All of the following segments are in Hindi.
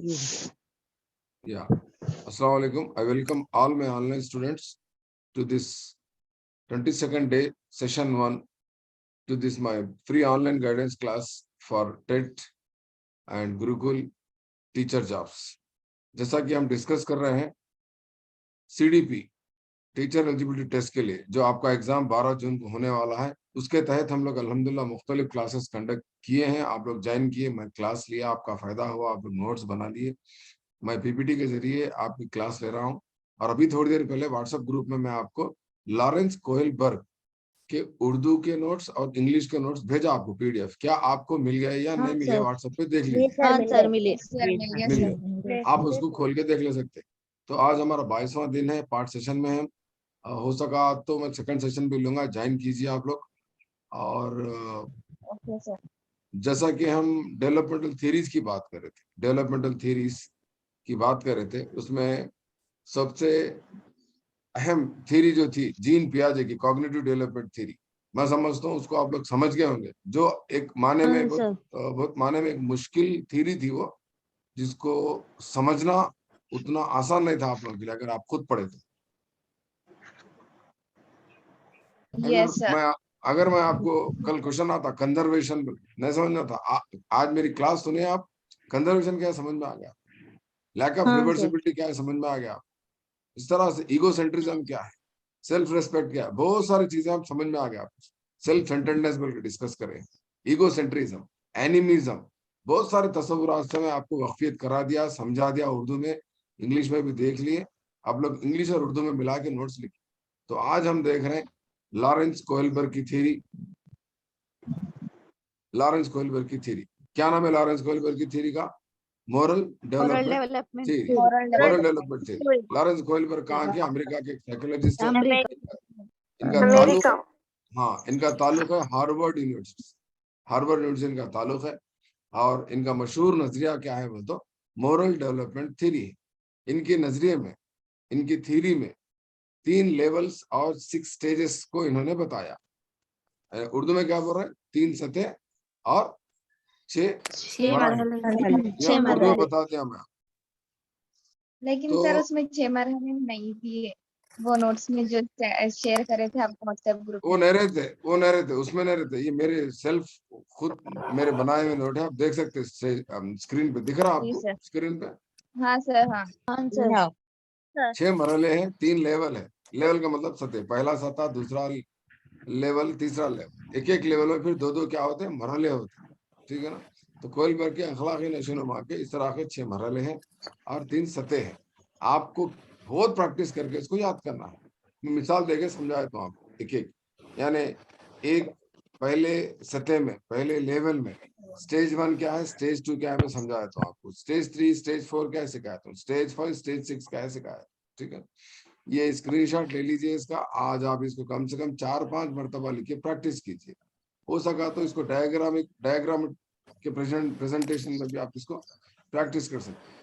Yeah. Assalamu alaikum. I welcome all my online students to this 22nd day, session 1, to this my free online guidance class for TET and Gurukul teacher jobs. जैसा कि हम डिस्कस कर रहे हैं CDP टीचर एलिजिबिलिटी टेस्ट के लिए जो आपका एग्जाम 12 जून को होने वाला है, उसके तहत हम लोग अल्हम्दुलिल्लाह मुख्तलिफ क्लासेस कंडक्ट किए हैं। आप लोग ज्वाइन किए, मैं क्लास लिया, आपका फायदा हुआ, आप लोग नोट्स बना लिए। मैं पीपीटी के जरिए आपकी क्लास ले रहा हूं और अभी थोड़ी देर पहले व्हाट्सएप ग्रुप में मैं आपको लॉरेंस कोहेलबर्ग के उर्दू के नोट्स और इंग्लिश के नोट्स भेजा आपको पीडीएफ। क्या आपको मिल गया या नहीं मिले? व्हाट्सएप पे देख लीजिए, मिल गया, आप उसको खोल के देख ले सकते। तो आज हमारा 22वां दिन है, पार्ट सेशन में है। हो सका तो मैं सेकंड सेशन भी लूंगा, ज्वाइन कीजिए आप लोग। और जैसा कि हम डेवलपमेंटल थ्योरीज की बात कर रहे थे, डेवलपमेंटल थ्योरीज की बात कर रहे थे, उसमें सबसे अहम थ्योरी जो थी जीन पियाजे की कॉग्निटिव डेवलपमेंट थ्योरी, मैं समझता हूँ उसको आप लोग समझ गए होंगे। जो एक माने में बहुत माने में एक मुश्किल थ्योरी थी वो, जिसको समझना उतना आसान नहीं था आप लोगों के लिए अगर आप खुद पढ़े तो। अगर मैं आपको कल क्वेश्चन आता कंजर्वेशन नहीं समझना था, आज मेरी क्लास सुनिए आप, कंजर्वेशन क्या समझ में आ गया, लैक ऑफ रिवर्सिबिलिटी क्या है समझ में आ गया, इस तरह से ईगोसेंट्रिज्म क्या है, सेल्फ रेस्पेक्ट क्या है, बहुत सारी चीजें आप समझ में आ गया। सेल्फ सेंटर्डनेस बल्कि डिस्कस करें, ईगोसेंट्रिज्म, एनिमिज्म, बहुत सारे तस्वुरात से मैं आपको वाकफियत करा दिया, समझा दिया, उर्दू में इंग्लिश में भी देख लिए। आप लोग इंग्लिश और उर्दू में मिला के नोट्स लिखे। तो आज हम देख रहे हैं लॉरेंस कोहेलबर्ग की थ्योरी। लॉरेंस कोहेलबर्ग की थ्योरी, क्या नाम है लॉरेंस कोहेलबर्ग की थ्योरी का? Moral development theory. Moral development theory. Lawrence Kohlberg कहाँ के? अमेरिका के साइकोलॉजिस्ट है। इनका ताल्लुक, हाँ, इनका ताल्लुक है हार्वर्ड यूनिवर्सिटी। हार्वर्ड यूनिवर्सिटी इनका ताल्लुक है और इनका मशहूर नजरिया क्या है वो तो मोरल डेवलपमेंट थ्योरी है। इनके नजरिए में, इनकी थ्योरी में 3 लेवल्स और 6 स्टेजेस को इन्होंने बताया। उर्दू में क्या बोल रहे हैं? 3 सतह और 6 मरहले बता दिया मैं। लेकिन तो, सर उसमें 6 मरहले नहीं थी वो नोट्स में जो शेयर करे थे आपको व्हाट्सएप ग्रुप में। वो नहीं रहते उसमें नहीं रहते। ये मेरे सेल्फ खुद मेरे बनाए हुए नोट है, आप देख सकते हैं स्क्रीन पे। दिख रहा है आपको स्क्रीन पे? हाँ सर, हाँ सर। 6 मरहले हैं, 3 लेवल है। लेवल का मतलब सतह, पहला सतह, दूसरा लेवल, तीसरा लेवल। एक एक लेवल में फिर 2-2 क्या होते हैं? मरहले होते हैं, ठीक है ना। तो कोहेलबर्ग के अखलाकी नशोनुमा के इस तरह के 6 मरहले हैं और 3 सतह हैं। आपको बहुत प्रैक्टिस करके इसको याद करना है। मैं मिसाल देके समझा देता हूँ आपको एक एक। यानी एक पहले सतह में, पहले लेवल में स्टेज 1 क्या है, स्टेज 2 क्या है, मैं समझा देता हूँ आपको। स्टेज 3, स्टेज 4 क्या है सिखाता हूँ, स्टेज 5, स्टेज 6 क्या है सिखाया, ठीक है। ये स्क्रीनशॉट ले लीजिए इसका। आज आप इसको कम से कम 4-5 मरतबा लिख के प्रैक्टिस कीजिए। हो सका तो इसको डायग्राम के प्रेजेंटेशन में भी आप इसको प्रैक्टिस कर सकते हैं।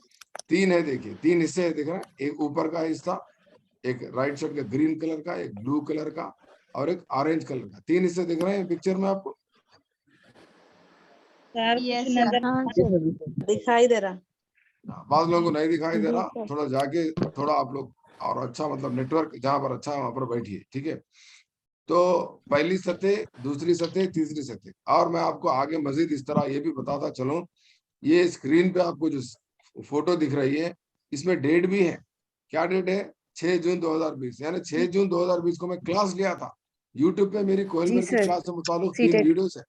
3 है, देखिए 3 हिस्से है, दिख रहा है। एक ऊपर का हिस्सा, एक राइट साइड का ग्रीन कलर का, एक ब्लू कलर का और एक ऑरेंज कलर का। 3 हिस्से दिख रहे हैं पिक्चर में आपको? दिखाई दे रहा, बाद लोगों को नहीं दिखाई दे रहा, थोड़ा जाके थोड़ा आप लोग और अच्छा, मतलब नेटवर्क जहां पर अच्छा है वहां पर बैठिए, ठीक है। तो पहली सतह, दूसरी सतह, तीसरी सतह। और मैं आपको आगे मजीद इस तरह ये भी बताता चलूं, ये स्क्रीन पे आपको जो फोटो दिख रही है इसमें डेट भी है। क्या डेट है? 6 जून 2020। यानी 6 जून 2020 को मैं क्लास लिया था यूट्यूब पे। मेरी कोहेलबर्ग की क्लास से मुताल्लिक 3 वीडियोस है।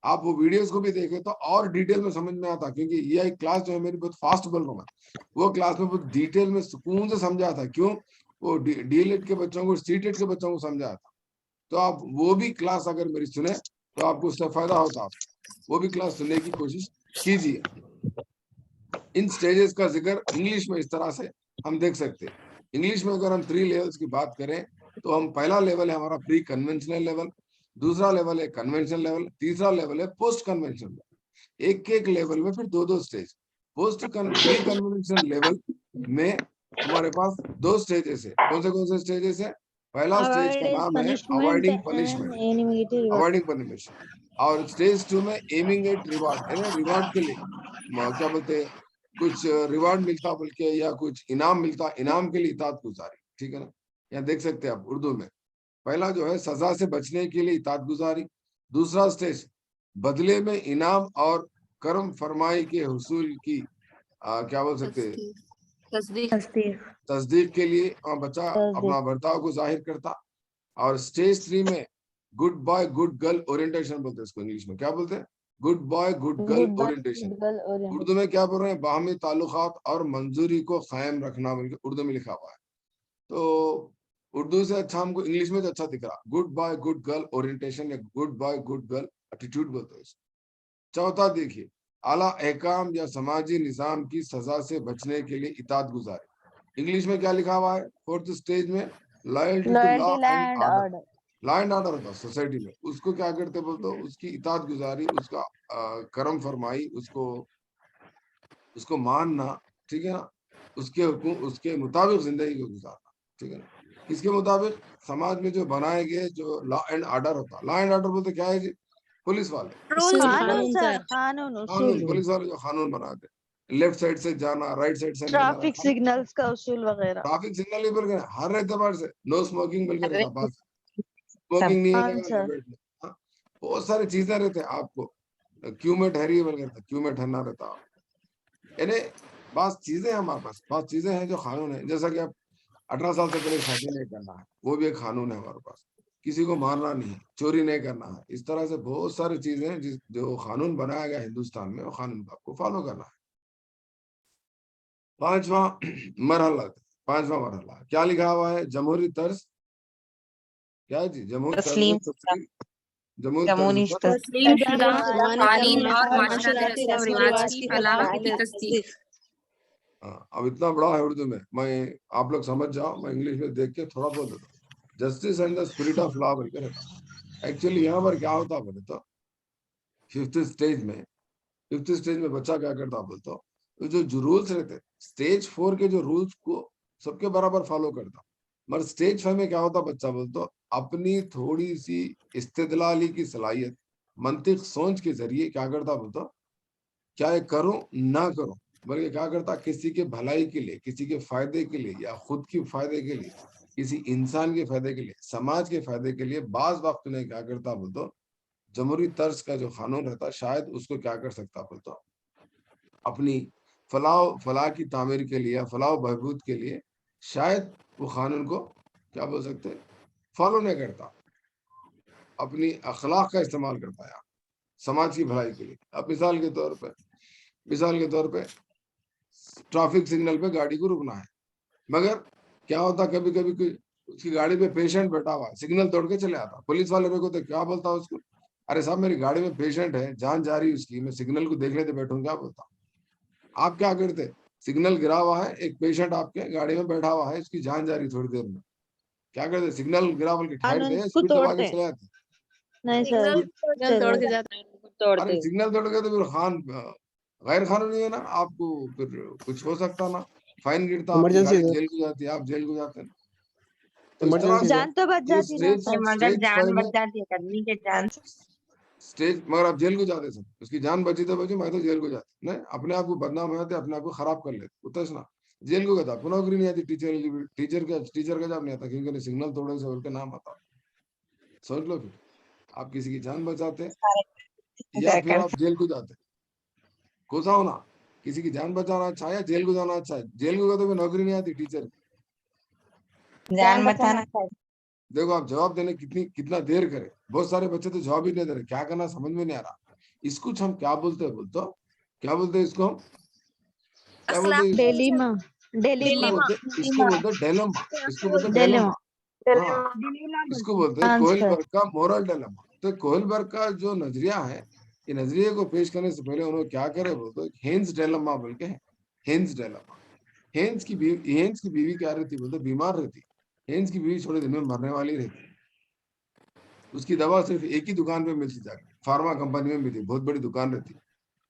आप वो वीडियोस को भी देखें तो और डिटेल में समझ में आता, क्योंकि ये क्लास जो है मेरी बहुत फास्ट बोल रहा हूँ मैं, वो क्लास में बहुत डिटेल में सुकून से समझा था। क्यों? वो डीएलएड के बच्चों को, सीटेट के बच्चों को समझा था। तो आप वो भी क्लास अगर मेरी सुने तो आपको उससे फायदा होता। आप वो भी क्लास सुनने की कोशिश कीजिए। इन स्टेजेस का जिक्र इंग्लिश में इस तरह से हम देख सकते हैं। इंग्लिश में अगर हम 3 लेवल्स की बात करें तो हम, पहला लेवल है हमारा प्री कन्वेंशनल लेवल, दूसरा लेवल है कन्वेंशनल लेवल, तीसरा लेवल है पोस्ट कन्वेंशनल लेवल। एक एक लेवल में फिर 2-2 स्टेज। प्री कन्वेंशनल लेवल में हमारे पास 2 स्टेजेस है। कौन से स्टेजेस है? पहला स्टेज का नाम है अवॉइडिंग पनिशमेंट, अवॉइडिंग पनिशमेंट। और स्टेज 2 में एमिंग एट रिवार्ड, यानी रिवार्ड के लिए क्या बोलते हैं, कुछ रिवार्ड मिलता बल्कि या कुछ इनाम मिलता, इनाम के लिए इताअत गुजारी, ठीक है ना। यहाँ देख सकते हैं आप उर्दू में पहला जो है सजा से बचने के लिए इताअत गुजारी, दूसरा स्टेज बदले में इनाम और करम फरमाई के हुसूल की क्या बोल सकते हैं, तस्दीक तस्दीक के लिए बच्चा अपना बर्ताव को जाहिर करता। और स्टेज 3 में good boy good girl orientation बोलते हैं इसको, इंग्लिश में क्या बोलते हैं, good boy good girl orientation. Urdu में क्या बोल रहे हैं, बाहमी ताल्लुकात और मंजूरी को कायम रखना, बल्कि उर्दू में लिखा हुआ है। तो उर्दू से अच्छा हमको इंग्लिश में तो अच्छा दिख रहा, good boy good girl orientation या good boy good girl attitude बोलते हैं इसको। चौथा देखिए, आला अहकाम या समाजी निजाम की सजा से बचने के लिए इताअत गुजारी, इंग्लिश में क्या लिखा हुआ है, फोर्थ स्टेज में loyalty to law and order. Law and order होता सोसाइटी में, उसको क्या करते बोलते, उसकी इताअत गुजारी, उसका करम फरमाई, उसको मानना, ठीक है ना, उसके हुक्म उसके मुताबिक जिंदगी को गुजारना, ठीक है ना। किसके मुताबिक, समाज में जो बनाए गए जो लॉ एंड ऑर्डर होता, लॉ एंड ऑर्डर बोलते क्या है जी, पुलिस वाले, कानून, पुलिस वाले जो कानून बनाते, लेफ्ट साइड से जाना, राइट साइड से नहीं जाना, ट्रैफिक सिग्नल्स का उसूल वगैरह। ट्रैफिक सिग्नल ही बोल के हर एतबार से नो स्मोकिंग बोल के रहता, पास स्मोकिंग नहीं है बैठना, हाँ, बहुत सारी चीजें रहते हैं आपको, क्यों में ठहरी बोल के रहता, क्यों में ठहरना रहता, यानी बात चीजें हैं हमारे पास, बात चीजें हैं जो कानून है। जैसा कि आप 18 साल से पहले शादी नहीं करना है, वो भी एक कानून है हमारे पास, किसी को मारना नहीं है, चोरी नहीं करना है, इस तरह से बहुत सारी चीजें हैं जो कानून बनाया गया हिंदुस्तान में, वो कानून को आपको फॉलो करना है। पांचवा मरहला क्या लिखा हुआ है, जमहूरी तर्ज, क्या है जी, जमहूरी तर्ज, जमहूरी तर्ज कानून और माशराती रस्म रिवाज की फलाह की तस्दीक। अब इतना बड़ा है उर्दू में, मैं आप लोग समझ जाओ, मैं इंग्लिश में देख के थोड़ा बोल देता हूँ। Justice and the spirit of law बोल के रहता। एक्चुअली यहाँ पर क्या होता बोले तो फिफ्थ स्टेज में बच्चा क्या करता बोलता, तो जो रूल्स रहते स्टेज 4 के जो रूल्स को सबके बराबर फॉलो करता, मगर स्टेज 5 में क्या होता, बच्चा बोलता अपनी थोड़ी सी इस्तेदलाली की सलाहियत, मंतिक सोच के जरिए क्या करता बोलता, क्या ये करूं ना करूं, बल्कि क्या करता, किसी के भलाई के लिए, किसी के फायदे के लिए, या खुद के फायदे के लिए, किसी इंसान के फायदे के लिए, समाज के फायदे के लिए, बाज वक्त में क्या करता बोलता, जमहूरी तर्ज का जो कानून रहता शायद उसको क्या कर सकता बोलता, अपनी फलाह की तामीर के लिए, फलाह बहबूद के लिए शायद वो कानून को क्या बोल सकते फॉलो नहीं करता, अपनी अखलाक का इस्तेमाल करता है समाज की भलाई के लिए। अब मिसाल के तौर पे ट्रैफिक सिग्नल पे गाड़ी को रुकना है, मगर क्या होता, कभी कभी कोई उसकी गाड़ी पे पेशेंट बैठा हुआ है, सिग्नल तोड़ के चले आता, पुलिस वाले रोको तो क्या बोलता है उसको, अरे साहब मेरी गाड़ी में पेशेंट है, जान जा रही है उसकी, मैं सिग्नल को देख लेते बैठूं, क्या बोलता। आप क्या करते, सिग्नल गिरा हुआ है, एक पेशेंट आपके गाड़ी में बैठा हुआ है, इसकी जान जा रही थोड़ी देर में, क्या करते, सिग्नल गिरा बोल के ठहर गए, स्पीड दबा के चले जाते। नहीं सर, सिग्नल तोड़ के जाते हैं, अरे सिग्नल तोड़ के तो फिर गैर कानूनी है ना, आपको फिर कुछ हो सकता ना, फाइन गिरता, आपकी गाड़ी जेल को जाती है, आप जेल को जाते हैं। तो इस तरह जान तो बच जाती है ना, मगर जान बच जाती है आदमी के जान स्टेज, मगर आप जेल को जाते सर, उसकी जान बची तो बची, मैं तो जेल को जाती नहीं, अपने आप को बदनाम हो जाते, अपने आप को खराब कर लेते, उतना ना जेल को गया, नौकरी नहीं आती, टीचर का जॉब नहीं आता, क्योंकि सिग्नल तोड़ने से उनका नाम आता। सोच लो, फिर आप किसी की जान बचाते या फिर आप जेल को जाते, कौन सा होना, किसी की जान बचाना अच्छा है या जेल को जाना अच्छा है, जेल को गया तो नौकरी नहीं आती टीचर की, जान बचाना। देखो आप जवाब देने कितना देर करे, बहुत सारे बच्चे तो जवाब ही नहीं दे रहे, क्या करना समझ में नहीं आ रहा। इसको हम क्या बोलते हैं क्या बोलते हैं इसको, हम क्या बोलते हैं, डेलीमा इसको बोलते डेलेमा, इसको बोलते डेलेमा, हाँ, इसको बोलते हैं कोहलबर्ग का मोरल डेलेमा। तो कोहलबर्ग का जो नजरिया है, ये नजरिए को पेश करने से पहले उन्होंने क्या करे बोलते, हेन्स डेलेमा बोल के, हेन्स डेलेमा। हेन्स की बीवी क्या रहती बोलते, बीमार रहती, हेन्स की बीवी थोड़े दिन में मरने वाली रहती, उसकी दवा सिर्फ एक ही दुकान पे मिलती, जाके फार्मा कंपनी में मिलती, बहुत बड़ी दुकान रहती।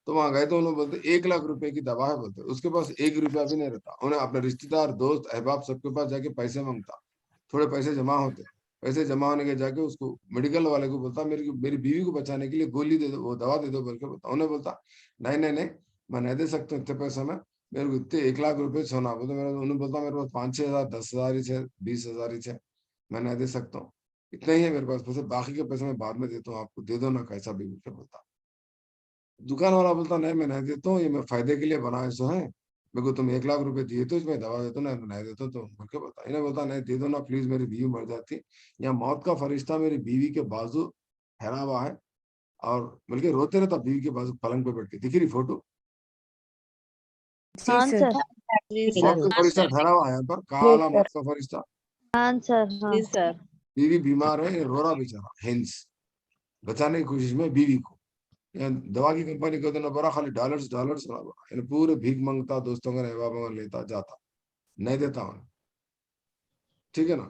तो वहां गए तो उन्होंने बोलते 1 लाख रुपए की दवा है बोलते, उसके पास 1 रुपया भी नहीं रहता, उन्हें अपने रिश्तेदार दोस्त अहबाब सबके पास जाके पैसे मांगता, थोड़े पैसे जमा होते, पैसे जमा होने के जाके उसको मेडिकल वाले को बोलता मेरी बीवी को बचाने के लिए गोली दे दो, वो दवा दे दो बोल के बोलता, उन्हें बोलता नहीं नहीं नहीं, मैं नहीं दे सकता इतने पैसे में, मेरे को इतने 1 लाख रुपए सोना बोलते, मेरा उन्होंने बोलता मेरे पास 5-6 हजार 10 हजार ही है 20 हजार ही है, मैं नहीं दे सकता हूँ, इतना ही है मेरे पास पैसे, बाकी के पैसे मैं बाद में देता हूँ आपको, दे दो ना कैसा भी मुझे बोलता। दुकान वाला बोलता नहीं मैं नहीं देता हूँ, ये मैं फायदे के लिए बनाए सो है, मेरे को तुम 1 लाख रुपए दिए तो इसमें दवा देता हूँ, नहीं देता हूँ, तो मुझे बता, इन्हें बोलता नहीं दे दो ना प्लीज, मेरी बीवी मर जाती, या मौत का फरिश्ता मेरी बीवी के बाजू ठहरा हुआ है और बल्कि रोते रहता बीवी के बाजू पलंग पे बैठ के, दिख रही फोटो, हाँ सर। जी मौत का सर। फरिश्ता ठहरा हुआ है यहाँ पर, काला मौत का फरिश्ता, हाँ सर। हाँ जी सर। बीवी बीमार है, ये रो रहा बेचारा, हेंस बचाने की कोशिश में बीवी को, यहाँ दवा की कंपनी को देना पड़ा, खाली डॉलर्स डॉलर्स पूरे भीख मांगता, दोस्तों का रहवा लेता जाता, नहीं देता उन्हें, ठीक है ना।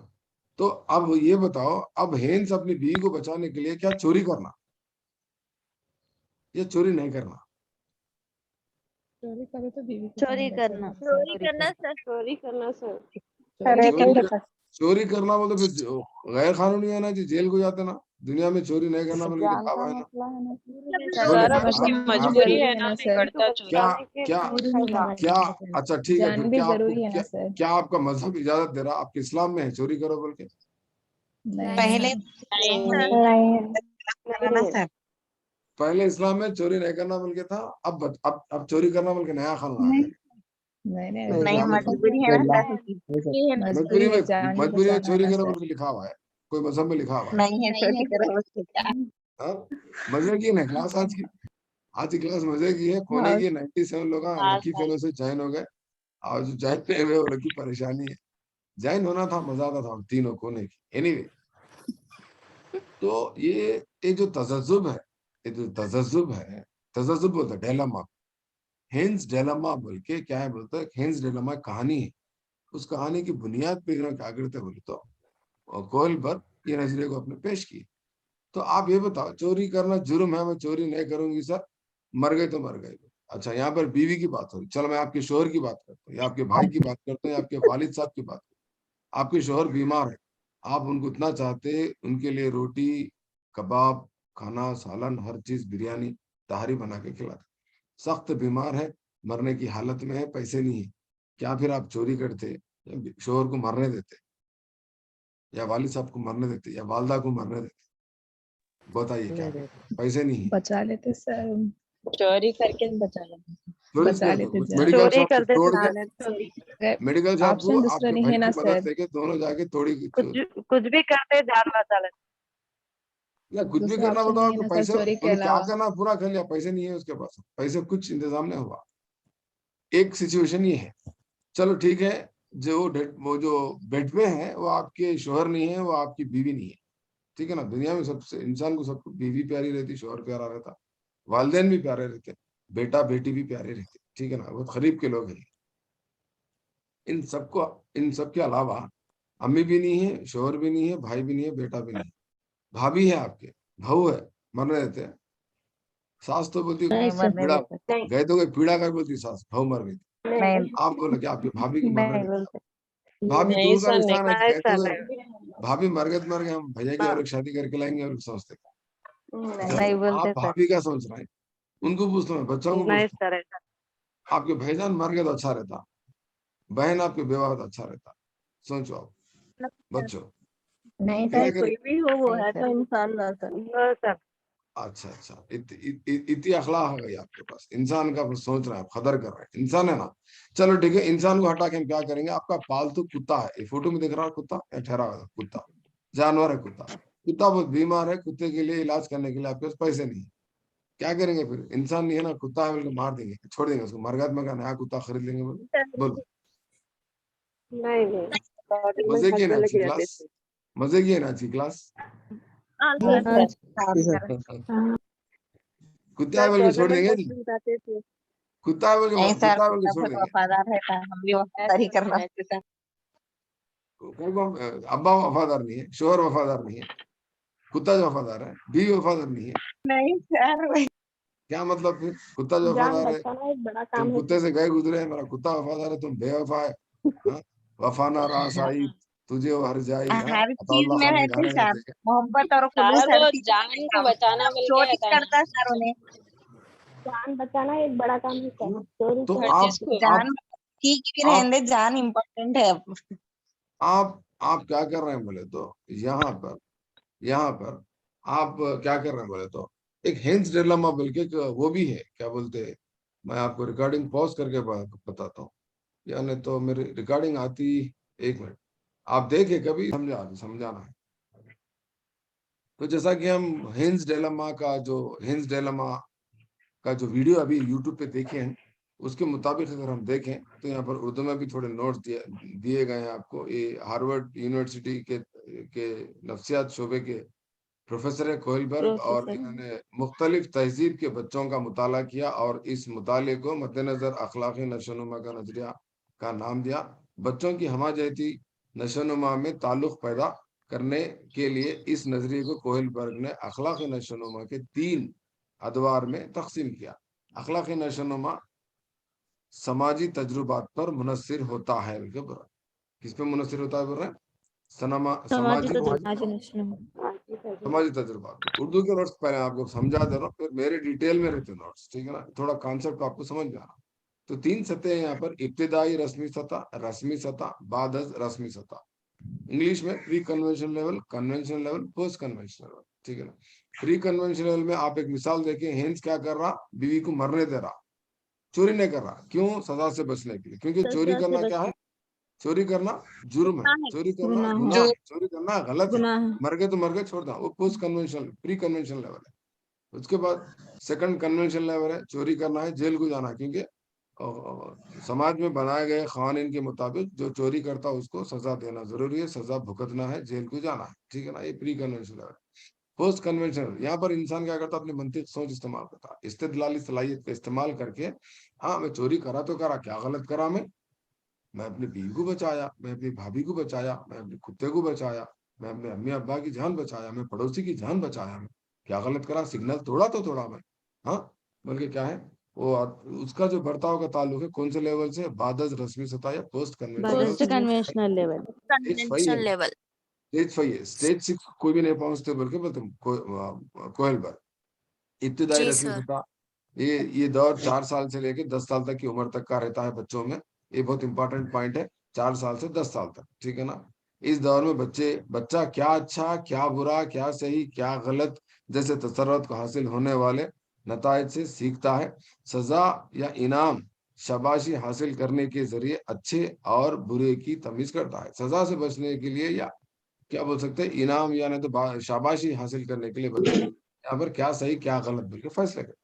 तो अब ये बताओ, अब हेंस अपनी बीवी को बचाने के लिए क्या चोरी करना या चोरी नहीं करना? चोरी करे तो बीवी को चोरी करना। चोरी करना सर। चोरी करना सर। चोरी करना बोलो फिर गैर कानूनी है ना जी, जेल को जाते ना, दुनिया में चोरी नहीं करना बोल के लिखा हुआ है ना। बोलो, सर अब उसकी आप- मजबूरी है ना, नहीं करता चोरी। क्या क्या क्या अच्छा ठीक है, फिर क्या आपको क्या आपका मजहब इजाजत दे रहा, आपके इस्लाम में है चोरी करो बोल के? पहले पहले इस्लाम में चोरी नहीं करना बोल के था, अब चोरी करना बोल के नया कानून आ गया। नहीं मजबूरी है ना सर, मजबूरी में चोरी करो बोल के लिखा हुआ है, कोई मजहब में लिखा हुआ है? नहीं है चोरी करो हाँ? मजे की ना क्लास आज की क्लास मजे की है, कोने की 97 लोग लकी फेलो से ज्वाइन हो गए, और जो ज्वाइन नहीं हुए वो की परेशानी है, ज्वाइन होना था, मजा आता था तीनों कोने की। एनीवे, तो ये जो तजज्जुब है, ये जो तजज्जुब है, तजज्जुब बोलते हैं डेलमा, हेंस डेलमा बोल के क्या है बोलते हैं, हेंस डेलमा कहानी है, उस कहानी की बुनियाद पे इन्होंने क्या करते बोले तो कोयल पर ये नजरिए को अपने पेश किए। तो आप ये बताओ, चोरी करना जुर्म है, मैं चोरी नहीं करूंगी सर, मर गए तो मर गए। अच्छा, यहाँ पर बीवी की बात हो रही, चलो मैं आपके शोहर की बात करता हूँ, या आपके भाई की बात करता हूँ, या आपके वालिद साहब की बात करता हूँ। आपके शोहर बीमार है, आप उनको इतना चाहते, उनके लिए रोटी कबाब खाना सालन हर चीज बिरयानी तहारी बना के खिलाते, सख्त बीमार है, मरने की हालत में है, पैसे नहीं है, क्या फिर आप चोरी करते, या शोहर को मरने देते, या वालिद साहब को मरने देते, या वालदा को मरने देते? बताइए क्या करते? पैसे नहीं है, बचा लेते सर, चोरी करके बचा लेते। चोरी बचा करते, लेते कुछ जान। मेडिकल चोरी शॉप से करते तोड़ बचा के, लेते। मेडिकल शॉप को ऑप्शन दूसरा आपके नहीं भाई है ना की मदद सर, लेके दोनों जाके तोड़ी, कुछ भी करते जान बचा लेते। या कुछ भी दूसरा करना ऑप्शन बताओ नहीं है कि ना सर पैसे चोरी के उन्हें क्या अलावा। करना पूरा कर लिया, पैसे नहीं है उसके पास, पैसे कुछ इंतजाम नहीं हुआ। एक सिचुएशन ये है, चलो ठीक है, वो जो बेड पे है वो आपके शोहर नहीं है, वो आपकी बीवी नहीं है, ठीक है ना। दुनिया में सबसे इंसान को सबको बीवी प्यारी रहती, शोहर प्यारा रहता, वालदेन भी प्यारे रहते, बेटा बेटी भी प्यारे रहते, ठीक है ना, बहुत करीब के लोग हैं। इन सबके अलावा अम्मी भी नहीं है, शोहर भी नहीं है, भाई भी नहीं है, बेटा भी नहीं है, भाभी है आपके, बहू है, मरने देते हैं। सास तो बोलती नहीं सर, पीड़ा गए तो गए, पीड़ा कर बोलती सास, बहू मर गई। नहीं आप बोलो क्या आपकी भाभी की मरने नहीं देते? बोलते भाभी नहीं दूर का सर, इंसान है, नहीं कहते सर, हुए भाभी मर गए तो मर गए, हम भैया की और एक शादी करके लाएंगे और सोचते। नहीं आप बोलते सर, भाभी क्या सोच रहे हैं, उनको पूछता हूँ, बच्चों को नहीं पूछता सर। हूँ, आपके भाईजान मर गए तो अच्छा रहता, बहन आपके बेवा तो अच्छा रहता, सोचो आप बच्चों, नहीं क्या सर, करें? कोई भी हो वो नहीं है सर। तो इंसान ना सर। अच्छा अच्छा, इतनी अखलाक आ गई आपके पास, इंसान का कुछ सोच रहा है, कदर कर रहे हैं, इंसान है ना। चलो ठीक है, इंसान को हटा के हम क्या करेंगे, आपका पालतू कुत्ता है, ये फोटो में दिख रहा है कुत्ता, या ठहरा हुआ कुत्ता, जानवर है कुत्ता, कुत्ता बहुत बीमार है, कुत्ते के लिए इलाज करने के लिए आपके पास पैसे नहीं है, क्या करेंगे फिर? इंसान नहीं है ना, कुत्ता है बोल के मार देंगे, छोड़ देंगे उसको, मरगत में का नया कुत्ता खरीद लेंगे बोलो, बोलो। नहीं मजे की है ना आज की क्लास, मजे की है ना आज की क्लास। हाँ हाँ सर। कुत्ता है बोल के छोड़ देंगे जी, कुत्ता है बोल नहीं के सर, कुत्ता है बोल के कुत्ता छोड़ बहुत देंगे? वफादार है, हम भी वफादार ही करना है। अब्बा वफादार नहीं है, शोहर वफादार नहीं है, कुत्ता जो वफादार है, बीवी वफादार नहीं है, नहीं सर, क्या मतलब फिर? कुत्ता जो जान वफादार है, बचाना एक बड़ा तुम काम है। कुत्ते से गए गुजरे हैं, मेरा कुत्ता वफादार है, तुम बेवफा है, हाँ? वफाना रास आई तुझे वो हर जाई, हाँ? हर चीज अताउल्लाह में खान है के कि गाने सर, गाते हैं। मोहब्बत और सर खुलूस हर वो चीज जान को बचाना मिल चोरी गया था करता ना। सर उन्हें। जान बचाना एक बड़ा काम है सर। चोरी तो हर आप चीज को जान ठीक भी आप रहने दे, जान इम्पोर्टेंट है अब। आप क्या कर रहे हैं बोले तो यहाँ पर आप क्या कर रहे हैं बोले तो एक हेंस डिलेमा बोल के एक वो भी है, क्या बोलते हैं, मैं आपको रिकॉर्डिंग पॉज करके बताता हूँ, यानी तो मेरी रिकॉर्डिंग आती, एक मिनट आप देखे कभी, समझाना है। तो जैसा कि हम हेंस डिलेमा का जो वीडियो अभी यूट्यूब पे देखे हैं, उसके मुताबिक अगर हम देखें तो यहाँ पर उर्दू में भी थोड़े नोट्स दिए गए हैं आपको। ये हार्वर्ड यूनिवर्सिटी के नफ्सियात शोबे के प्रोफेसर है कोहलबर्ग, और इन्होंने मुख्तलिफ तहजीब के बच्चों का मुताला किया और इस मुताले को मद्देनजर अखलाकी नशोनुमा का नजरिया का नाम दिया। बच्चों की हमाजहती नशोनुमा में ताल्लुक पैदा करने के लिए इस नजरिए को कोहलबर्ग ने अखलाकी नशोनुमा के 3 अदवार में तकसीम किया। अखलाकी नशोनुमा समाजी तजुर्बात पर मुनस्सिर होता है, किस पे मुनस्सिर होता है बोल रहे हैं? समाजी समाजी तजुर्बात पे। उर्दू के नोट्स पहले आपको समझा दे रहा हूँ, फिर मेरे डिटेल में रहते नोट्स, ठीक है ना, थोड़ा कॉन्सेप्ट आपको समझ में आना। तो 3 सतह हैं यहाँ पर, इब्तिदाई रस्मी सतह, बाद अज रस्मी सतह। इंग्लिश में pre convention level, convention level, post convention level, ठीक है ना। प्री कन्वेंशन लेवल में आप एक मिसाल देखें, हेंस क्या कर रहा, बीवी को मरने दे रहा, चोरी नहीं कर रहा, क्यों? सजा से बचने के लिए, क्योंकि चोरी करना क्या है, चोरी करना जुर्म है, चोरी करना गुनाह है, चोरी करना गलत है, मर गए तो मर गए, छोड़ दो, वो post convention pre convention level है। उसके बाद सेकंड कन्वेंशन लेवल है, चोरी करना है जेल को जाना, क्योंकि समाज में बनाए गए कानून के मुताबिक जो चोरी करता है उसको सजा देना जरूरी है, सजा भुगतना है, जेल को जाना है, ठीक है ना। ये pre convention level. Post convention, यहाँ पर इंसान क्या करता है, अपनी मंतिक सोच इस्तेमाल करता है, इस्तेदलाली सलाहियत का इस्तेमाल करके, हाँ मैं चोरी करा तो करा, क्या गलत करा मैं अपनी बीवी को बचाया, मैं अपनी भाभी को बचाया, मैं अपने कुत्ते को बचाया, मैं अपने अम्मी अब्बा की जान बचाया, मैं पड़ोसी की जान बचाया, मैं क्या गलत करा, सिग्नल तोड़ा तो तोड़ा मैं, हाँ, बल्कि क्या है वो उसका जो बर्ताव का ताल्लुक है कौन से लेवल से, बादज रस्मी सतह या post conventional level. Convention level. Stage 5 है, स्टेज 6 कोई भी नहीं पहुंचते बल्कि बोलते कोहलबर्ग। इब्तिदाई जी रस्मी सर। सतह, ये दौर 4 साल से लेकर 10 साल तक की उम्र तक का रहता है बच्चों में। ये बहुत इंपॉर्टेंट पॉइंट है, 4 साल से 10 साल तक, ठीक है ना। इस दौर में बच्चा क्या अच्छा, क्या बुरा, क्या सही, क्या गलत जैसे तसर्रुत को हासिल होने वाले नताइज से सीखता है। सजा या इनाम शाबाशी हासिल करने के जरिए अच्छे और बुरे की तमीज करता है। सजा से बचने के लिए या क्या बोल सकते हैं, इनाम यानी तो शाबाशी हासिल करने के लिए बच्चे यहाँ पर क्या सही क्या गलत बोल के फैसले करते।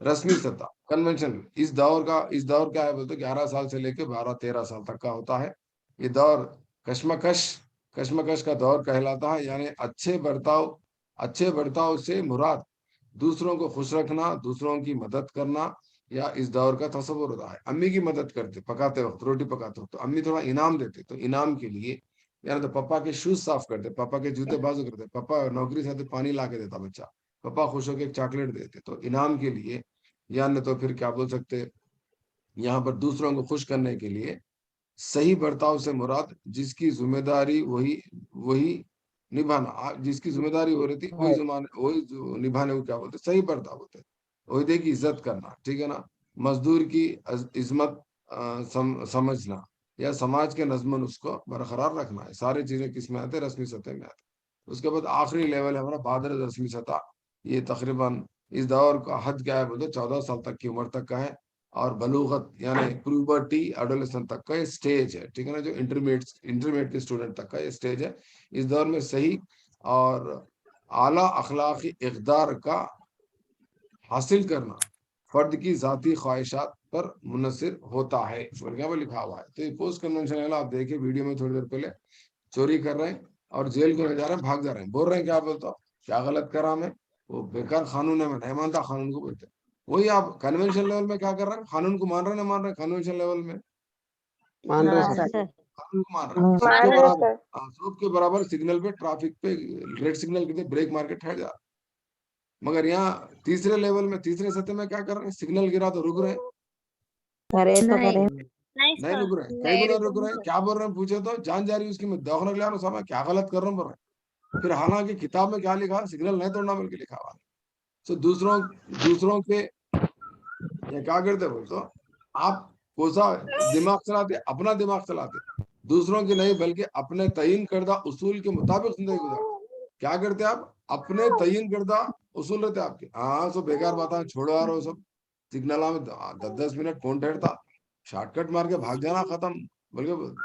रस्मी सतह कन्वेंशन, इस दौर क्या है बोलते 11 साल से लेकर 12-13 साल तक का होता है। ये दौर कश्मकश का दौर कहलाता है, यानी अच्छे बर्ताव से मुराद दूसरों को खुश रखना, दूसरों की मदद करना, या इस दौर का तस्वुर होता है। अम्मी की मदद करते, पकाते वक्त, रोटी पकाते वक्त तो अम्मी थोड़ा इनाम देते, तो इनाम के लिए यानी तो पापा के शूज साफ करते, पापा के जूते बाजू करते, पापा नौकरी से पानी ला के देता बच्चा, पापा खुश होकर एक चॉकलेट देते, तो इनाम के लिए, या न तो फिर क्या बोल सकते, यहाँ पर दूसरों को खुश करने के लिए। सही बर्ताव से मुराद जिसकी जिम्मेदारी वही वही निभाना, जिसकी जिम्मेदारी हो रही थी वही जो निभाने को क्या बोलते, सही बर्ताव होते हैं। ओहदे की इज्जत करना, ठीक है ना, मजदूर की इज्जत समझना, या समाज के नज़्म उसको बरकरार रखना है। सारी चीजें किस में आते हैं, रस्मी सतह में आते हैं। उसके बाद आखिरी लेवल है हमारा बादर रस्मी सतह। ये तकरीबन इस दौर का हद क्या है बोलते 14 साल तक की उम्र तक का है, और बलूगत यानी प्यूबर्टी एडोलेसेंस तक का ये स्टेज है, ठीक है ना, जो इंटरमीडिएट के स्टूडेंट तक का ये स्टेज है। इस दौर में सही और आला अखलाकी इक़दार का हासिल करना फर्द की जाती ख्वाहिशात पर मुनसिर होता है, क्या वो लिखा हुआ है। तो ये पोस्ट कन्वेंशन आप देखिए वीडियो में थोड़ी देर पहले, चोरी कर रहे हैं और जेल को नहीं जा रहे हैं, भाग जा रहे हैं, बोल रहे हैं क्या बोलता हूँ, क्या गलत करा मैं, वो बेकार कानून है, मैं नहीं मानता कानून को बोलते। वही आप कन्वेंशन लेवल में क्या कर रहे हैं, कानून को मान रहे नहीं मान रहे, कन्वेंशन लेवल में मान रहे सर। कानून को मान रहे हैं, सबके बराबर, सबके बराबर सिग्नल पे, ट्रैफिक पे रेड सिग्नल के ब्रेक मार के ठहर जा। मगर यहाँ तीसरे लेवल में, तीसरे सतह में क्या कर रहे हैं, सिग्नल गिरा तो रुक रहे हैं, करे तो करे। नहीं रुक रहे हैं, कई गुना रुक रहे हैं, क्या बोल रहे हैं पूछे तो जान जा रही है उसकी, मैं दवाखाना ले रहा हूँ साहब, क्या गलत कर रहा हूँ बोल रहे हैं। फिर हालांकि किताब में क्या लिखा, सिग्नल नहीं तोड़ना बल्कि लिखा हुआ है। तो दूसरों के ये क्या करते बोल तो आप कोसा दिमाग चलाते, अपना दिमाग चलाते, दूसरों की नहीं बल्कि अपने तयीन करदा उसूल के मुताबिक जिंदगी गुजारते। क्या करते आप? अपने तयीन करदा उसूल रहते आपके। हाँ सब बेकार बातें छोड़ो यार, वो सब सिग्नल में 10-10 मिनट कौन ठहरता, शॉर्टकट मार के भाग जाना, खत्म। बल्कि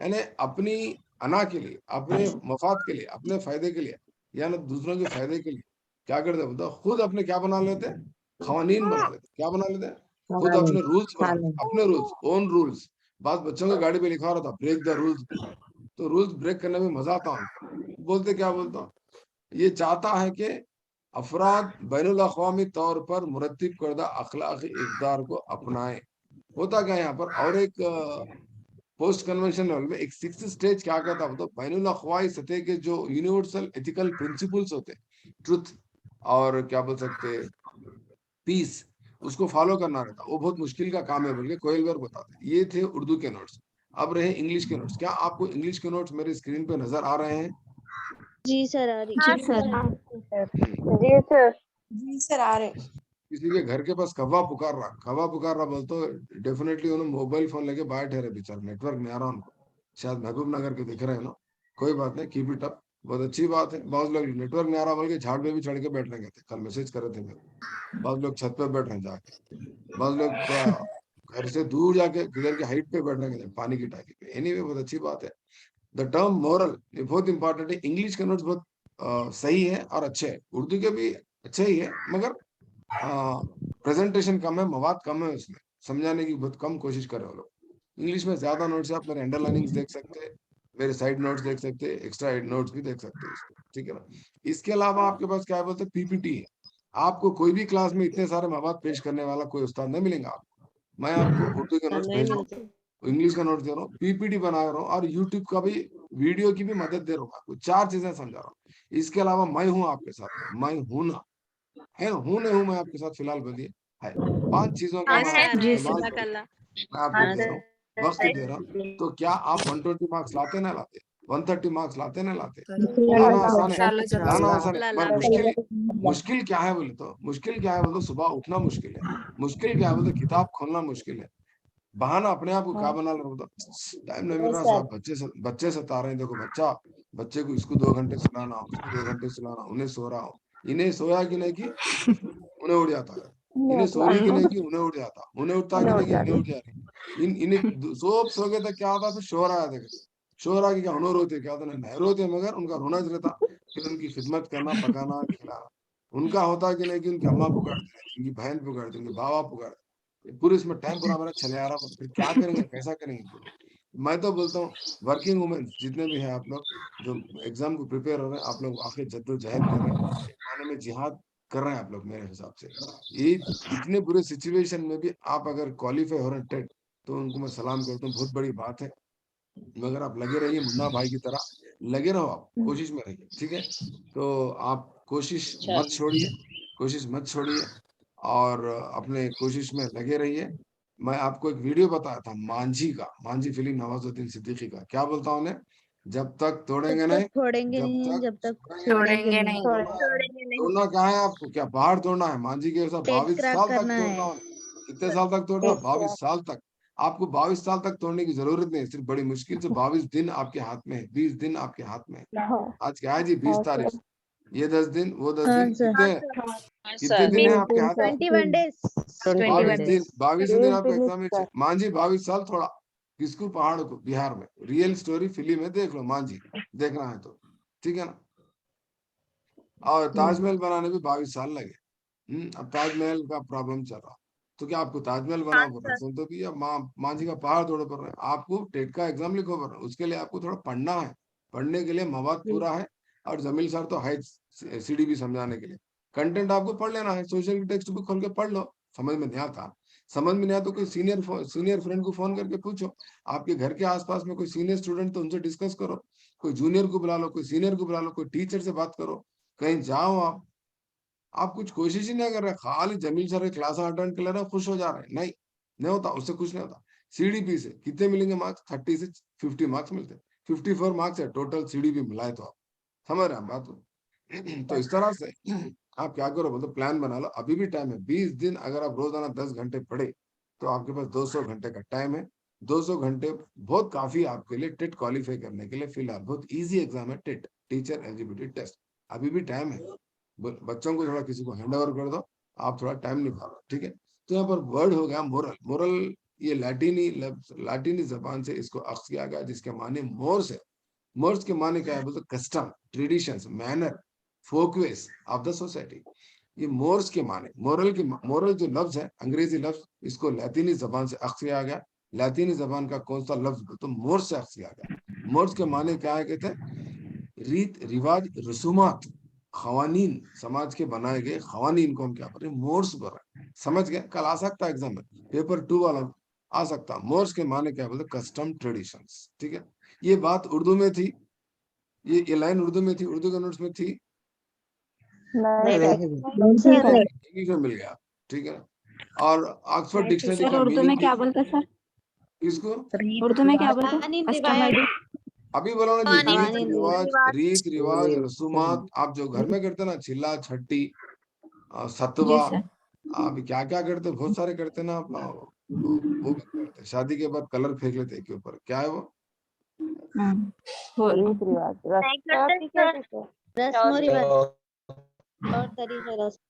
यानी अपनी अना के लिए, अपने मफाद के लिए, अपने फायदे के लिए, यानी दूसरों के फायदे के लिए क्या करते बताओ, खुद अपने क्या बना लेते, खवानीन बना लेते। क्या बना लेते? खुद अपने रूल्स बना लेते, अपने रूल्स, ओन रूल्स। बात बच्चों की गाड़ी पे लिखा रहा था ब्रेक द रूल्स, तो रूल्स ब्रेक करने में मजा आता उनको। बोलते क्या बोलता हूँ, ये चाहता है कि अफराद बैनुल अक़वामी तौर पर मुरत्तिब करदा अखलाकी इक़दार को अपनाएं। होता क्या है यहाँ पर, और एक पोस्ट कन्वेंशन लेवल में एक 6th स्टेज क्या कहता है, तो बैनुल अक़वामी सतह के जो यूनिवर्सल एथिकल प्रिंसिपल्स होते, ट्रुथ और क्या बोल सकते पीस, उसको फॉलो करना रहता, वो बहुत मुश्किल का काम है बोल के कोयलवर बताते। ये थे उर्दू के नोट्स। अब रहे इंग्लिश के नोट्स। क्या आपको इंग्लिश के नोट्स मेरे स्क्रीन पे नजर आ रहे हैं? जी सर आ रही। जी सर। जी सर। जी सर आ रहे। किसी के घर के पास कौवा पुकार रहा बोल तो डेफिनेटली उन्होंने मोबाइल फोन लेके बाहर ठहरे बेचारे, नेटवर्क नहीं आ रहा उनको। शायद महबूब नगर के दिख रहे हैं ना, कोई बात नहीं, कीप इट अप, बहुत अच्छी बात है। बहुत लोग नेटवर्क नहीं आ रहा बोल के झाड़ पे भी चढ़ के बैठने गए थे, कल मैसेज कर रहे थे मेरे। बहुत लोग छत पे बैठ रहे हैं जाके, बहुत लोग थोड़ा घर से दूर जाके किधर के हाइट पे बैठने गए पानी की टाकी पे। एनीवे बहुत अच्छी बात है। द टर्म मोरल ये बहुत इंपॉर्टेंट है। इंग्लिश के नोट्स बहुत सही है और अच्छे है, उर्दू के भी अच्छे ही है, मगर प्रेजेंटेशन कम है, मवाद कम है, उसमें समझाने की बहुत कम कोशिश कर रहे हो लोग। इंग्लिश में ज्यादा नोट्स है, आप मेरे अंडरलाइनिंग्स देख सकते हैं, मेरे साइड नोट्स देख सकते हैं, एक्स्ट्रा नोट्स भी देख सकते हैं इसमें, ठीक है ना। इसके अलावा आपके पास क्या बोलते हैं, पीपीटी है। आपको कोई भी क्लास में इतने सारे मवाद पेश करने वाला कोई उस्ताद नहीं मिलेगा आपको। मैं आपको उर्दू के नोट्स नहीं भेज रहा मिलते। हूँ, इंग्लिश का नोट्स दे रहा हूँ, पीपीटी बना रहा हूँ, और यूट्यूब का भी वीडियो की भी मदद दे रहा हूँ आपको। 4 चीजें समझा रहा हूँ। इसके अलावा मैं हूँ आपके साथ, मैं हूँ ना, है हूं नहीं हूं मैं आपके साथ फिलहाल बोलिए, है 5 चीजों का हाँ मैं सर। इस्तेमाल जज़ाक करके अल्लाह। मैं आपको दे रहा हूँ, वक्त दे रहा हूँ। तो क्या आप 120 मार्क्स लाते ना लाते, 130 मार्क्स लाते ना लाते? लाना आसान है, लाना आसान है, पर मुश्किल मुश्किल क्या है बोले तो, मुश्किल क्या है बोले तो सुबह उठना मुश्किल है, मुश्किल क्या है बोले तो किताब खोलना मुश्किल है। बहाना अपने आप को क्या बना रहे हो, टाइम नहीं मिल रहा साहब, बच्चे सता रहे हैं, देखो बच्चे को इसको 2 घंटे सुनाना, उसको 2 घंटे सुनाना, उन्हें सो रहा हो, इन्हें सोया कि नहीं कि उन्हें उड़ जाता है, इन्हें सो रही कि नहीं कि उन्हें उड़ जाता, उन्हें उठता कि नहीं कि इन्हें उड़ जा रही। इन्हें सो गए तो क्या होता, फिर शोर आया था, शोर आ क्या उन्होंने रोते, क्या होता नहीं रोते, मगर उनका रोना ज रहता। फिर उनकी खिदमत करना, पकाना, खिलाना उनका होता कि नहीं कि उनकी अम्मा पुकारती रहती, उनकी बहन पुकारती, उनके बाबा पुकारते, पूरे इसमें टाइम पूरा हमारा चले आ रहा, फिर क्या करेंगे, कैसा करेंगे बोलो। मैं तो बोलता हूँ वर्किंग वुमेन जितने भी हैं आप लोग जो एग्जाम को प्रिपेयर हो रहे हैं, आप लोग आखिर जद्दोजहद कर रहे हैं, एक माने में जिहाद कर रहे हैं आप लोग मेरे हिसाब से। ये इतने बुरे सिचुएशन में भी आप अगर क्वालिफाई हो रहे हैं टेट, तो उनको मैं सलाम करता हूँ, बहुत बड़ी बात है। मगर आप लगे रहिए मुन्ना भाई की तरह, लगे रहो, आप कोशिश में रहिए, ठीक है। तो आप कोशिश मत छोड़िए, कोशिश मत छोड़िए, और अपने कोशिश में लगे रहिए। मैं आपको एक वीडियो बताया था मांझी का, मांझी फिल्म नवाजुद्दीन सिद्दीकी का, क्या बोलता हूँ उन्हें, जब तक जब तोड़ेंगे तक नहीं, छोड़ेंगे जब नहीं, तक जब तक छोड़ेंगे नहीं। छोड़ेंगे नहीं। तोड़ना क्या है आपको, क्या पहाड़ तोड़ना है? मांझी के साथ टेट 22 क्रैक साल तक करना तोड़ना है। होना। कितने साल तक तोड़ना? 22 साल तक। आपको 22 साल तक तोड़ने की जरूरत नहीं, सिर्फ बड़ी मुश्किल से 22 दिन आपके हाथ में है, 20 दिन आपके हाथ में है। आज क्या है जी, 20 तारीख, ये 10 दिन, वो 10 हाँ दिन, सर। कितने दिन है आपके हाथ में? 21 डेज। 22 दिन, 22 दिन आपका दिन एग्जाम है। मांझी 22 साल थोड़ा, किसको? पहाड़ को, बिहार में। रियल स्टोरी फिल्म है, देख लो मांझी, देखना है तो, ठीक है ना। और ताजमहल बनाने में 22 साल लगे। अब ताजमहल का प्रॉब्लम चल रहा, तो क्या आपको ताजमहल बनाओ बोल रहे तो भी, अब मांझी का पहाड़ तोड़ो कर रहे हैं। आपको टेट का एग्जाम लिखो कर रहे हैं, उसके लिए आपको थोड़ा पढ़ना है, पढ़ने के लिए मवाद पूरा है। और जमील सर तो है सीडी भी समझाने के लिए, कंटेंट आपको पढ़ लेना है, सोशल टेक्स्ट बुक खोल के पढ़ लो। समझ में नहीं आता, समझ में नहीं आता तो कोई सीनियर फ्रेंड को फोन करके पूछो, आपके घर के आसपास में कोई सीनियर स्टूडेंट तो उनसे डिस्कस करो, कोई जूनियर को बुला लो, कोई सीनियर को बुला लो, कोई टीचर से बात करो, कहीं जाओ आप कुछ कोशिश ही नहीं कर रहे, खाली जमील सर क्लास अटेंड कर ले रहे, खुश हो जा रहे हैं। नहीं, नहीं होता, उससे कुछ नहीं होता। सीडीपी से कितने मिलेंगे मार्क्स? 30 से 50 मार्क्स मिलते हैं, 54 मार्क्स है टोटल सीडीपी मिलाए तो, आप समझ रहे हैं बात को। तो इस तरह से आप क्या करो बोलते प्लान बना लो, अभी भी टाइम है 20 दिन। अगर आप रोजाना 10 घंटे पढ़े तो आपके पास 200 घंटे का टाइम है। 200 घंटे बहुत काफी आपके लिए टेट क्वालिफाई करने के लिए। फिलहाल बहुत इजी एग्जाम है टेट, टीचर एलिजिबिलिटी टेस्ट, अभी भी टाइम है। बच्चों को थोड़ा किसी को हैंड ओवर कर दो, आप थोड़ा टाइम निकालो, ठीक है। तो यहाँ पर वर्ड हो गया मोरल। मोरल ये लाटिनी जबान से इसको अख्स किया गया, जिसके माने मोर्स है। मोर्स के माने क्या है बोलते custom, traditions, manner, folkways of the society. ये मोर्स के माने, मोरल जो लफ्ज है अंग्रेजी लफ्ज, इसको लैतिनी जबान से अख्स किया गया। लैतिनी जबान का कौन सा लफ्ज तो मोर्स से अख्स किया गया। मोर्स के माने क्या है कहते हैं रीत रिवाज, रसूमात, खवानीन, समाज के बनाए गए खवानीन को हम क्या बोल रहे हैं मोर्स बोल रहे हैं। समझ गए, कल आ सकता है एग्जाम में, पेपर 2 वाला आ सकता। मोर्स के माने क्या बोलते कस्टम, ट्रेडिशंस, ठीक है। ये बात उर्दू में थी, ये लाइन उर्दू में थी, उर्दू के नोट्स में थी, इंग्लिश में मिल गया, ठीक है। और ऑक्सफोर्ड डिक्शनरी का उर्दू में मीनिंग क्या बोलते सर? किसको उर्दू में क्या बोलते? अभी बोला ना जी, रीत रिवाज, रीत रिवाज, जी रसूमात। आप जो घर में करते ना, छिल्ला छट्टी, जी सतवा, सर। आप क्या क्या करते, बहुत सारे करते ना आप। वो भी करते, शादी के बाद कलर फेंक लेते के ऊपर, क्या है वो? रीत रिवाज, रस्म और रिवाज और तरीके रस्म।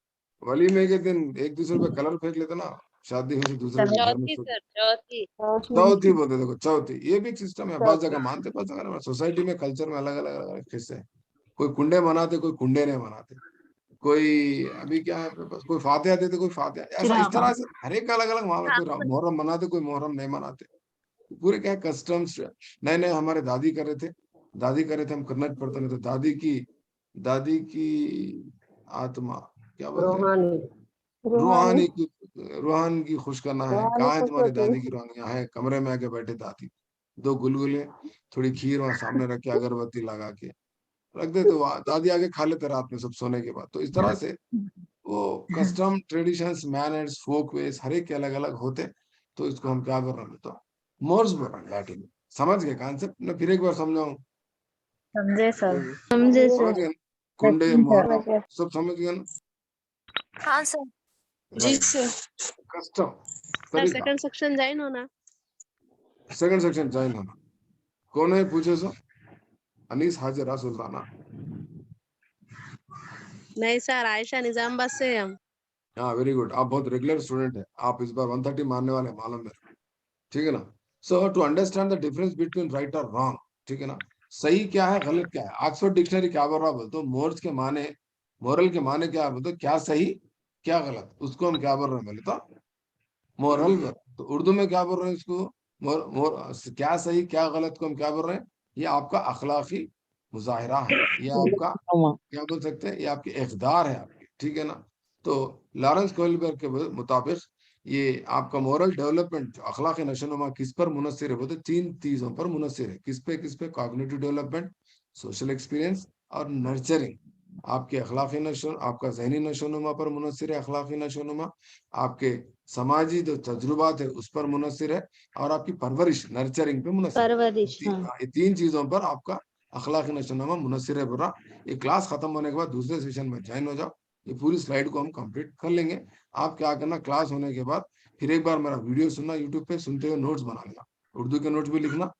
वलीमे के दिन एक दूसरे पे कलर फेंक लेते ना, शादी हुई तो दूसरे के घर में चौथी चौथी बोलते, देखो चौथी, ये भी एक सिस्टम है। बहुत जगह मानते, बहुत जगह सोसाइटी में कल्चर में अलग अलग किस्से हैं। कोई कुंडे मनाते, कोई कुंडे नहीं मनाते, कोई अभी क्या है बस, कोई फातिहा देते, कोई फातिहा, ऐसा इस तरह से हर एक अलग अलग मामला। कोई मोहर्रम मनाते, कोई मोहर्रम नहीं मनाते। पूरे क्या कस्टम्स नए नए हमारे दादी कर रहे थे, हम करना पड़ता नहीं। तो दादी की आत्मा क्या बोलते हैं, रूहानी रूहान की खुश करना है। कहाँ है तुम्हारी दादी की रूहानी? यहाँ है, कमरे में आके बैठे दादी, 2 गुलगुले, थोड़ी खीर वहां सामने रख के, अगरबत्ती लगा के रख दे, तो दादी आगे खा लेते रात में सब सोने के बाद। तो इस तरह से वो कस्टम, ट्रेडिशंस, मैनर्स, फोक वेज हर एक के अलग अलग होते। तो इसको हम क्या कर रहे हैं तो मोर्स बोल रहे हैं लैटिन में। समझ गए कॉन्सेप्ट? मैं फिर एक बार समझाऊं? समझे सर। समझ गए ना? कुंडे, मोहर्रम सब समझ गए ना? हाँ सर। जी सर। कस्टम, सर तरीका। सेकंड सेक्शन ज्वाइन होना। सेकंड सेक्शन ज्वाइन होना। कौन है पूछे सो? अनीस हाजिरा सुल्ताना। नहीं सर, आयशा निजामाबाद से हम। हाँ वेरी गुड, आप बहुत रेगुलर स्टूडेंट है। आप इस बार 130 मारने वाले मालूम है, ठीक है ना। So to understand the difference between right और रॉन्ग, ठीक है ना, सही क्या है गलत क्या है, ऑक्सफोर्ड डिक्शनरी क्या बोल रहा है बोलते, मोरल के माने, मोरल के माने क्या बोलते, क्या सही क्या गलत, उसको हम क्या बोल रहे हैं बोले तो मोरल। तो उर्दू में क्या बोल रहे हैं इसको, क्या सही क्या गलत को हम क्या बोल रहे हैं, ये आपका अखलाकी मुजाहिरा है, ये आपका क्या बोल सकते हैं, ये आपकी इक़दार है आपकी, ठीक है ना। तो लॉरेंस कोहलबर्ग के मुताबिक ये आपका मोरल डेवलपमेंट, अखलाकी नशोनुमा किस पर मुनस्सिर है बोलते, 3 चीजों पर मुनस्सिर है। किस पे? कॉग्निटिव डेवलपमेंट, सोशल एक्सपीरियंस और नर्चरिंग। आपके अखलाकी नशो, आपका जहनी नशोनुमा पर मुनस्सिर है अखलाकी नशोनुमा, आपके समाजी जो तजुर्बात है उस पर मुनस्सिर है, और आपकी परवरिश नर्चरिंग पे मुनस्सिर है। ये 3 चीजों पर आपका अखलाकी नशोनुमा मुनस्सिर है बुरा। ये क्लास खत्म होने के बाद दूसरे सेशन में ज्वाइन हो जाओ, ये पूरी स्लाइड को हम कंप्लीट कर लेंगे। आप क्या करना, क्लास होने के बाद फिर एक बार मेरा वीडियो सुनना यूट्यूब पे, सुनते हुए नोट्स बना लेना, उर्दू के नोट्स भी लिखना